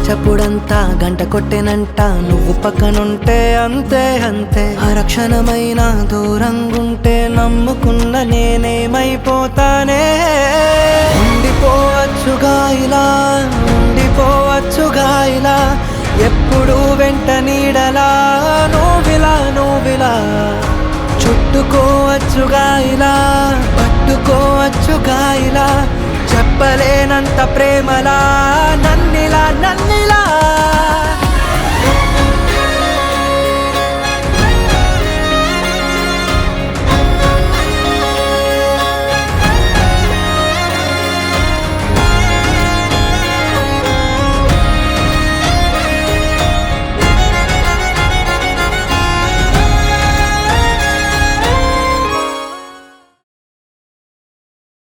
చప్పుడంతా గంట కొట్టెనంట నువ్వు పక్కనుంటే అంతే అంతే అరక్షణమైన దూరంగుంటే నమ్ముకున్న నేనేమైపోతానే ఉండిపోవచ్చుగా ఇలా ఉండిపోవచ్చుగా ఇలా ఎప్పుడు వెంట నీడలా నువ్విలా చుట్టుకోవచ్చుగా ఇలా పట్టుకోవచ్చుగా ఇలా చెప్పలేనంత ప్రేమలా నన్నిలా